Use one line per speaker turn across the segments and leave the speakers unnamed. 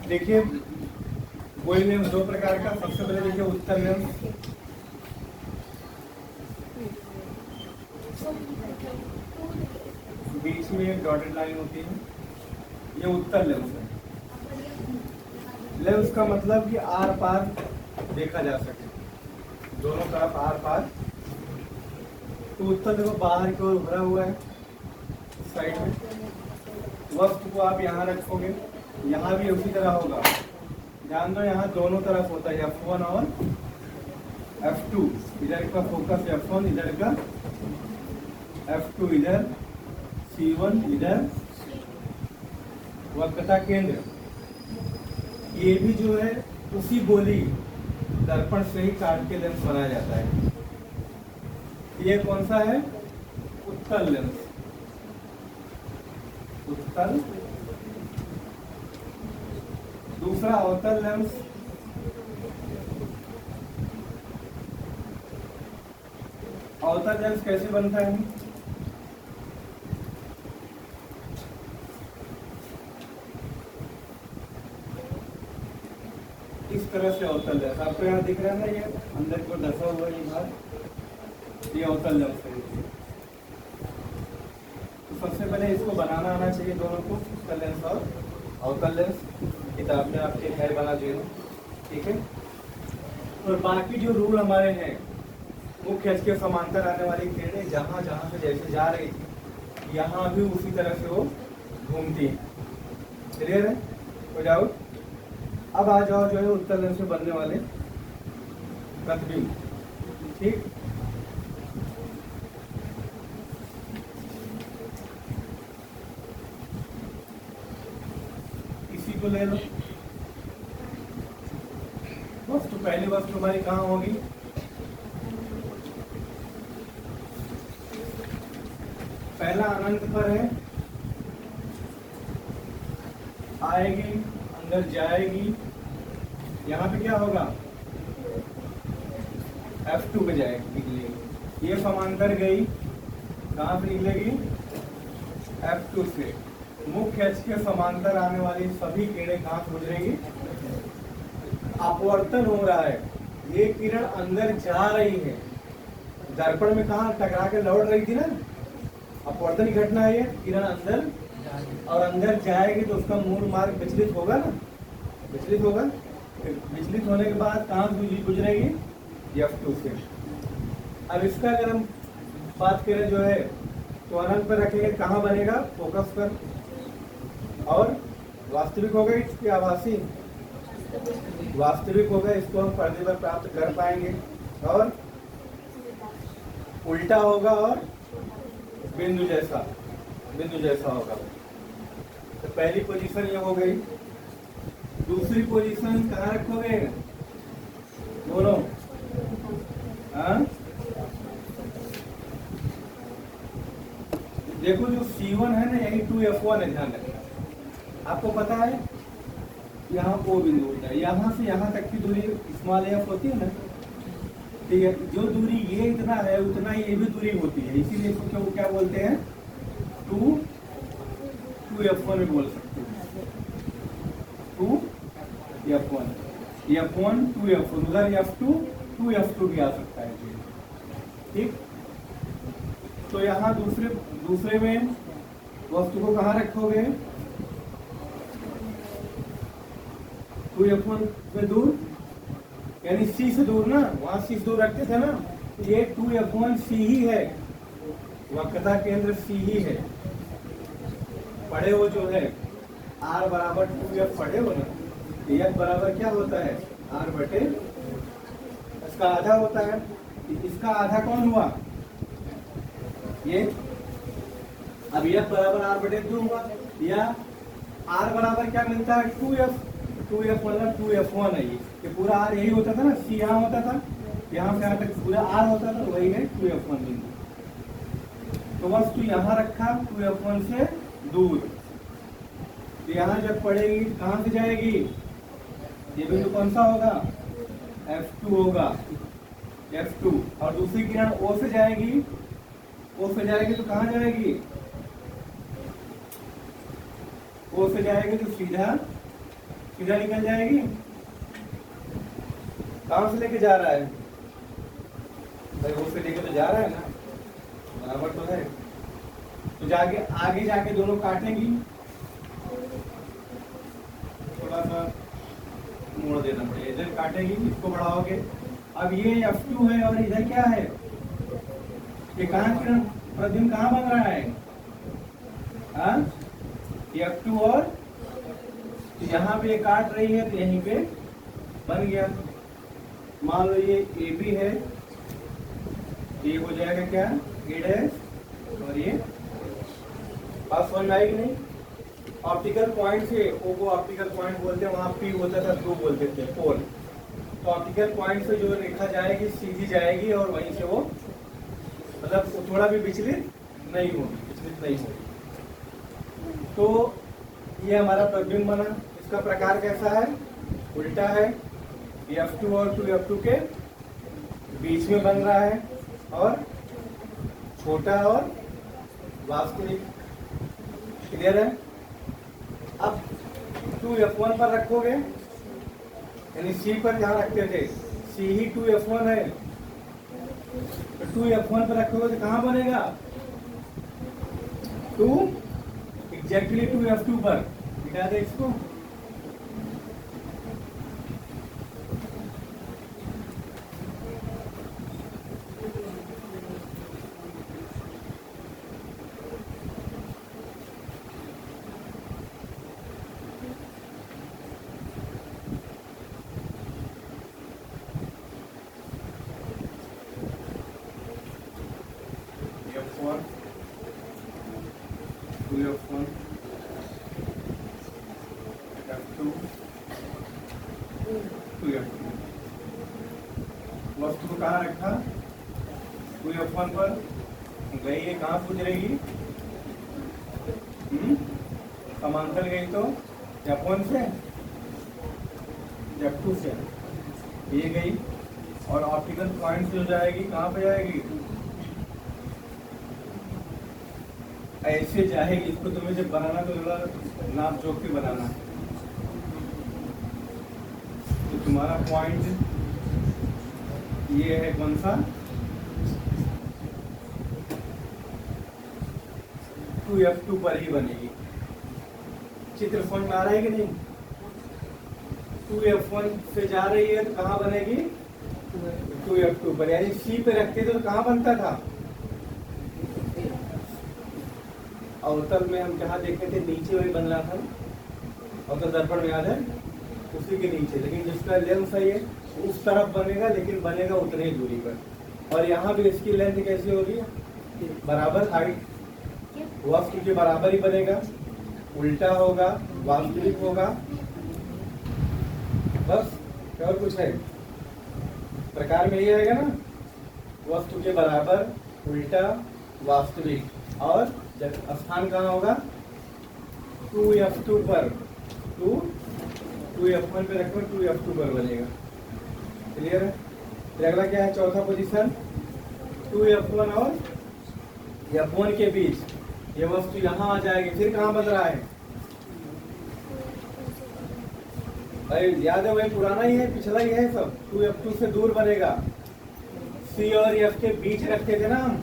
देखिए कोई लेंस दो प्रकार का, सबसे पहले देखिए उत्तल लेंस। बीच में एक डॉटेड लाइन होती है, ये उत्तल लेंस है। लेंस का मतलब कि आर पार देखा जा सके, दोनों तरफ आर पार। तो उत्तल देखो बाहर की ओर भरा हुआ है साइड में। वस्तु को आप यहाँ रखोगे, यहाँ भी उसी तरह होगा। ध्यान दो यहाँ दोनों तरफ होता है F1 और F2। इधर का फोकस F1, इधर का F2, इधर C1, इधर वक्रता केंद्र। ये भी जो है उसी गोली दर्पण से ही काट के लेंस बनाया जाता है। ये कौन सा है? उत्तल लेंस। उत्तल। दूसरा अवतल लेंस। अवतल लेंस कैसे बनता है? इस तरह से अवतल लेंस आपको यहाँ दिख रहा है ना, ये अंदर को धसा हुआ ये भाग, ये अवतल लेंस है। तो सबसे पहले इसको बनाना आना चाहिए दोनों को, उत्तल लेंस और अवतल लेंस। किताब में आपके है बना देना, ठीक है। और बाकी जो रूल हमारे हैं, मुख्य अक्ष के समांतर आने वाली किरणें जहाँ जहाँ से जैसे जा रही थी, यहाँ भी उसी तरह से वो घूमती है। क्लियर है? हो जाओ। अब आ जाओ जो है उत्तल लेंस में बनने वाले प्रतिबिंब, ठीक। इसी को ले लो। वस्तु, पहली वस्तु हमारी कहाँ होगी? पहला अनंत पर है, आएगी, अंदर जाएगी, यहाँ पे क्या होगा? F2 पे जाएगी, निकलेगी। ये समांतर गई, कहाँ से निकलेगी? F2 से। मुख्य अक्ष के समांतर आने वाली सभी किरणें कहाँ से गुजरेगी? अपवर्तन हो रहा है, ये किरण अंदर जा रही है। दर्पण में कहाँ टकरा के लौट रही थी ना, अपवर्तन की घटना है ये। किरण अंदर और अंदर जाएगी तो उसका मूल मार्ग विचलित होगा ना, विचलित होगा। विचलित होने के बाद कहाँ से गुजरेगी? F2 से। अब इसका अगर हम बात करें जो है, तो अनंत पर रखेंगे, कहाँ बनेगा? फोकस पर। और वास्तविक होगा इसकी आभासी, वास्तविक होगा, इसको हम पर्दे पर प्राप्त कर पाएंगे। और उल्टा होगा और बिंदु जैसा होगा। तो पहली पोजीशन ये हो गई। दूसरी पोजीशन कहाँ रखोगे? बोलो। हाँ, देखो जो C1 है ना, यही 2F1 है, ध्यान रखना। आपको पता है यहाँ O बिंदु होता है, यहाँ से यहाँ तक की दूरी स्मॉल f होती है ना, ठीक है। जो दूरी ये इतना है, उतना ही ये भी दूरी होती है, इसीलिए इसको क्यों क्या बोलते हैं? 2F1 भी बोल सकते हैं। 2F1, F1 2F1, उधर F2 2F2 भी आ सकता है, ठीक। तो यहाँ दूसरे में वस्तु को कहाँ रखोगे? 2F1 से दूर, यानी C से दूर ना, वहां C से दूर रखते थे ना, ये 2F1 C ही है, वक्रता केंद्र C ही है। पढ़े हो जो है R बराबर 2F, पढ़े हो ना। F बराबर क्या होता है? R बटे इसका आधा होता है। इसका आधा कौन हुआ? ये। अब F बराबर R बटे 2 हुआ, या R बराबर क्या मिलता है? 2F। 2F मतलब 2F1 है ये पूरा R यही होता था ना, C यहाँ होता था, यहाँ से यहाँ तक पूरा R होता था, वही है 2F1 बिंदु। तो वस्तु यहाँ रखा 2F1 से दूर, तो यहाँ जब पड़ेगी कहाँ से जाएगी? ये बिंदु कौन सा होगा? F2 होगा, F2। और दूसरी किरण O से जाएगी, O से जाएगी तो कहाँ जाएगी? O से जाएगी तो सीधा सीधा निकल जाएगी। कहाँ से लेके जा रहा है भाई, वो से लेके तो जा रहा है ना, बराबर तो है। तो जाके आगे जाके दोनों काटेंगी, थोड़ा सा मोड़ देना पड़ेगा, इधर काटेगी, इसको बढ़ाओगे। अब ये F2 है और इधर क्या है, ये कहाँ किरण प्रतिबिंब कहाँ बन रहा है, हाँ ये F2 और तो यहाँ पे ये काट रही है तो यहीं पे बन गया। मान लो ये AB है, ये हो जाएगा क्या A' और ये बात समझ में आएगी नहीं। ऑप्टिकल पॉइंट से O को ऑप्टिकल पॉइंट बोलते हैं, वहाँ P होता था ध्रुव बोलते थे पोल। तो ऑप्टिकल पॉइंट से जो रेखा जाएगी सीधी जाएगी और वहीं से वो मतलब थोड़ा भी विचलित नहीं होगी। तो ये हमारा प्रतिबिंब बना। इसका प्रकार कैसा है, उल्टा है, F2 और 2F2 के बीच में बन रहा है और छोटा और वास्तविक। क्लियर है। अब 2F1 पर रखोगे, यानी C पर जहाँ रखते थे C ही 2F1 है, तो 2F1 पर रखोगे तो कहाँ बनेगा 2 एग्जैक्टली 2F2 पर। मिटा दे इसको, F1 2F1 F2 2F2। वस्तु को कहाँ रखा 2F1 पर, गई है कहाँ पूछ रहेगी, समांतर गई तो F1 से F2 से ये गई और ऑप्टिकल पॉइंट से हो जाएगी कहाँ पे जाएगी, ऐसे जाएगी। इसको तुम्हें जब बनाना तो थोड़ा नाप जोक के बनाना। तो तुम्हारा पॉइंट ये है कौन सा 2F2 पर ही बनेगी। चित्र समझ में आ रहा है कि नहीं। 2F1 से जा रही है तो कहाँ बनेगी 2F2 पर, यानी C पे रखते थे तो कहाँ बनता था, अवतल में हम जहाँ देखे थे नीचे वही बन रहा था, अवतल दर्पण में याद है उसी के नीचे। लेकिन जिसका लेंस है ये उस तरफ बनेगा, लेकिन बनेगा उतनी दूरी पर। और यहाँ भी इसकी लेंथ कैसी होगी, बराबर हाइट वस्तु के बराबर ही बनेगा, उल्टा होगा, वास्तविक होगा, बस और कुछ है। प्रकार में ये आएगा ना, वस्तु के बराबर, उल्टा, वास्तविक। और जब स्थान कहाँ होगा 2F2 पर, 2F1 पे रखो 2F2 पर बनेगा। क्लियर है। फिर अगला क्या है, चौथा पोजीशन 2F1 और F1 के बीच ये वस्तु यहाँ आ जाएगी। फिर कहाँ बन रहा है भाई, याद है वही पुराना ही है, पिछला ही है सब। 2F2 से दूर बनेगा, C और F के बीच रखते थे ना हम,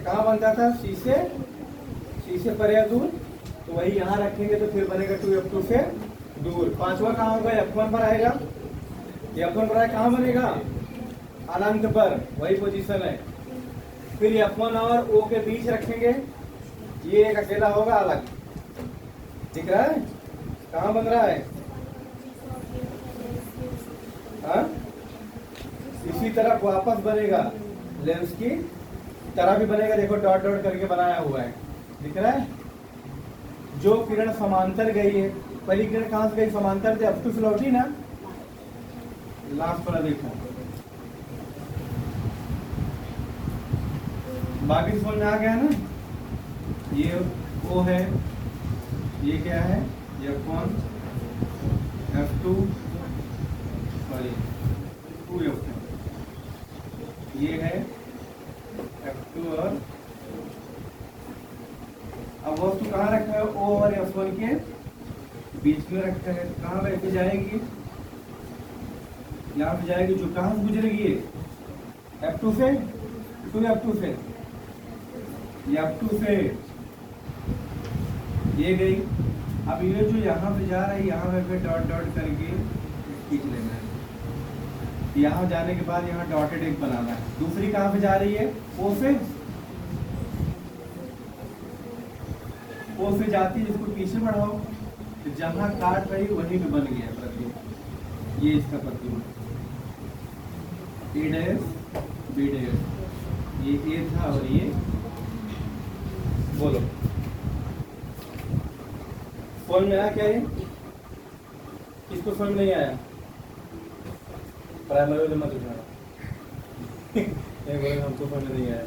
कहाँ बनता था C से परे या दूर, तो वही यहाँ रखेंगे तो फिर बनेगा 2F2 से दूर। पांचवा कहाँ होगा, F1 पर आएगा, F1 पर कहाँ बनेगा अनंत पर, वही पोजीशन है। फिर F1 और O के बीच रखेंगे, ये एक अकेला होगा अलग, दिख रहा है कहाँ बन रहा है, हाँ इसी तरफ वापस बनेगा, लेंस की तरह भी बनेगा। देखो डॉट डॉट करके बनाया हुआ है, दिख रहा है। जो किरण समांतर गई है, पहली किरण कहाँ से गई, समांतर से F2 से लौटी ना, लास्ट वाला देखो, बाकी समझ में आ गया ना। ये O है, ये क्या है F1 F2 सॉरी 2F1, ये है F2 और अब वस्तु कहाँ रखा है O और F1 के बीच में रखा है, कहाँ पे जाएगी, यहाँ पे जाएगी, जो कहाँ से गुजरेगी ये F2 से, टू F2 से, F2 से ये गई। अब ये जो यहाँ पे जा रहा है, यहाँ पे फिर डॉट डॉट करके खींच लेना है। यहाँ जाने के बाद यहाँ डॉटेड एक बनाना है। दूसरी कहाँ पे जा रही है, O से, O से जाती है, इसको पीछे बढ़ाओ, तो जहाँ काट रही वहीं पे बन गया प्रतिबिंब। ये इसका प्रतिबिंब A डैश B डैश, ये A था और ये, बोलो समझ में आया क्या ये? किसको समझ नहीं आया? प्राइमरी वाले मत उठाना। ये बोले हमको समझ नहीं आया,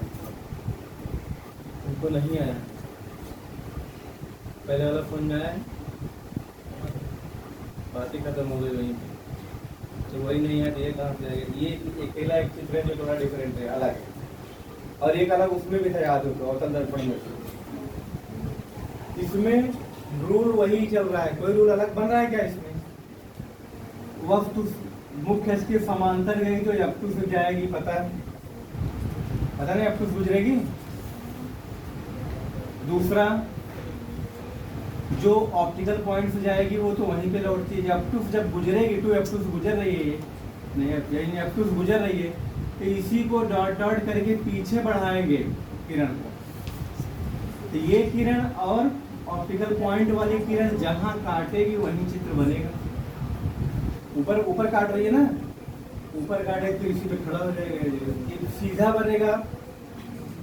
हमको नहीं आया। पहले वाला समझ में आया, बात ही खत्म हो गई वहीं पे। तो वही नहीं है तो ये कहाँ से जाएगा? ये अकेला एक चित्र है जो थोड़ा डिफरेंट है, अलग है, और एक अलग उसमें भी था, याद होगा अवतल दर्पण में। इसमें रूल वही चल रहा है, कोई रूल अलग बन रहा है क्या इसमें? वस्तु मुख्य इसके समांतर गई तो F2 से जाएगी, पता है, पता नहीं F2 से गुजरेगी। दूसरा जो ऑप्टिकल पॉइंट से जाएगी वो तो वहीं पे लौटती है। F2 से जब गुजरेगी, टू F2 से गुजर रही है, नहीं F2 से गुजर रही है, तो इसी को डॉट डॉट करके पीछे बढ़ाएंगे किरण को, तो ये किरण और ऑप्टिकल पॉइंट वाली किरण जहां काटेगी वहीं चित्र बनेगा। ऊपर ऊपर काट रही है ना, ऊपर काटे तो इसी पे खड़ा हो जाएगा, ये सीधा बनेगा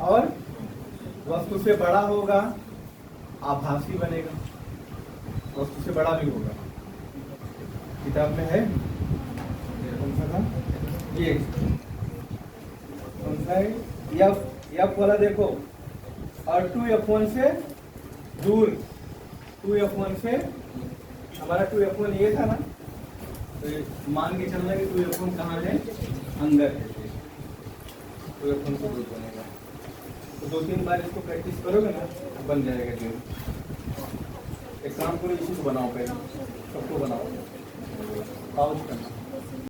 और वस्तु से बड़ा होगा, आभासी बनेगा, वस्तु से बड़ा भी होगा। किताब में है कौन सा था ये, कौन सा है, F वाला देखो, और 2F1 से दूर, 2F1 से, हमारा 2F1 ये था ना, तो मान के चलना कि 2F1 कहाँ है, अंदर है, 2F1 से दूर बनेगा। तो 2-3 बार इसको प्रैक्टिस करोगे ना, बन जाएगा जो। एक काम करो, इसी को बनाओ, पहले सबको बनाओ, पाउच करना।